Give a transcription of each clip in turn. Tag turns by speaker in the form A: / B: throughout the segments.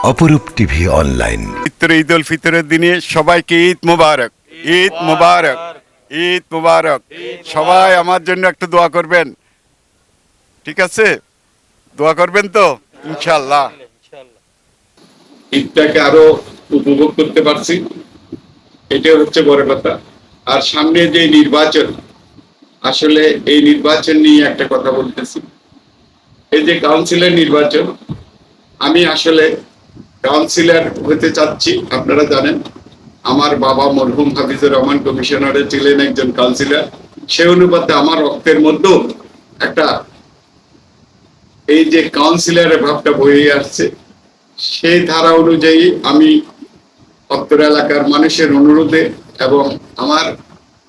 A: অপরূপ TV online.
B: Eid ul ফিতরের দিনে সবাইকে ঈদ মোবারক, ঈদ মোবারক, ঈদ মোবারক। সবাই আমার জন্য একটু দোয়া করবেন, ঠিক আছে? দোয়া করবেন তো ইনশাআল্লাহ।
C: ঈদটাকে আরো উপভোগ করতে পারছি, এটা হচ্ছে বড় কথা। আর সামনে যে নির্বাচন, আসলে এই নির্বাচন নিয়ে একটা কথা বলতেছি। এই যে কাউন্সিলর নির্বাচন, আমি আসলে কাউন্সিলর হতে চাচ্ছি। আপনারা জানেন আমার বাবা মরহুম হাফিজুর রহমান কমিশনারে ছিলেন একজন কাউন্সিলর। সে অনুপাতে আমার রক্তের মধ্যেও একটা এই যে কাউন্সিলরের ভাবটা বয়ে আসছে। সেই ধারা অনুযায়ী আমি অত্র এলাকার মানুষের অনুরোধে এবং আমার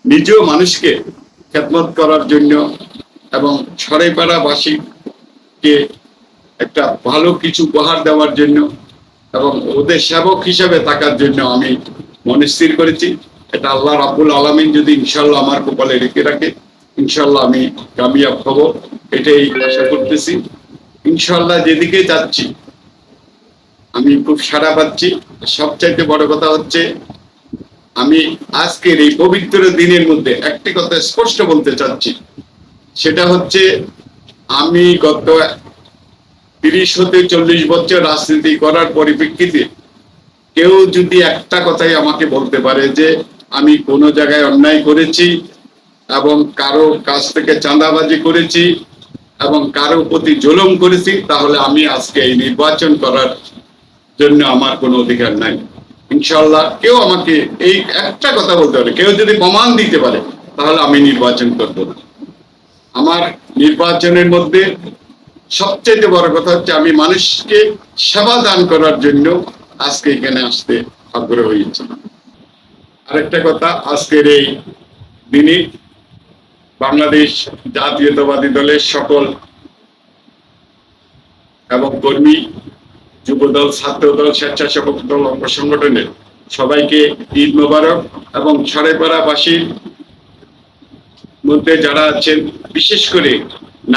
C: নিজেও মানুষকে খেদমত করার জন্য এবং সরাইপাড়াবাসীকে একটা ভালো কিছু উপহার দেওয়ার জন্য এবং ওদের সেবক হিসাবে থাকার জন্য আমি মনে স্থির করেছি। এটা আল্লাহ রাব্বুল আলামিন যদি ইনশাল্লাহ আমার কপালে রেখে রাখে, ইনশাল্লাহ আমি কামিয়াব হব, এটাই আশা করতেছি। ইনশাল্লাহ যেদিকে যাচ্ছি আমি খুব সাড়া পাচ্ছি। সবচাইতে বড় কথা হচ্ছে, আমি আজকের এই পবিত্র দিনের মধ্যে একটি কথা স্পষ্ট বলতে চাচ্ছি। সেটা হচ্ছে, আমি গত 30 হতে 40 বছর রাজনীতি করার পরিপ্রেক্ষিতে কেউ যদি একটা কথাই আমাকে বলতে পারে যে আমি কোনো জায়গায় অন্যায় করেছি এবং কারো কাছ থেকে চাঁদাবাজি করেছি এবং কারো প্রতি জুলুম করেছি, তাহলে আমি আজকে এই নির্বাচন করার জন্য আমার কোনো অধিকার নাই। ইনশাল্লাহ কেউ আমাকে এই একটা কথা বলতে পারে, কেউ যদি প্রমাণ দিতে পারে, তাহলে আমি নির্বাচন করব না। আমার নির্বাচনের মধ্যে সবচেয়ে বড় কথা হচ্ছে, আমি মানুষকে সেবা দান করার জন্য আজকে এখানে আসতে আগ্রহ হয়েছে। আরেকটা কথা, আজকের এই দিনে বাংলাদেশ জাতীয়তাবাদী দলের সকল এবং কর্মী, যুবদল, ছাত্রদল, স্বেচ্ছাসেবক দল, অঙ্গ সংগঠনের সবাইকে ঈদ মোবারক। এবং সরাইপাড়াবাসীর মধ্যে যারা আছেন, বিশেষ করে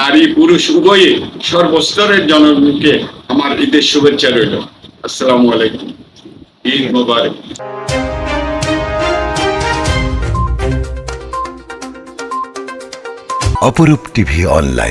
C: নারী পুরুষ উভয়ে সর্বস্তরের জনগণকে আমার ঈদের শুভেচ্ছা রইল। আসসালামু আলাইকুম, ঈদ মোবারক।
A: অপরূপ টিভি অনলাইন।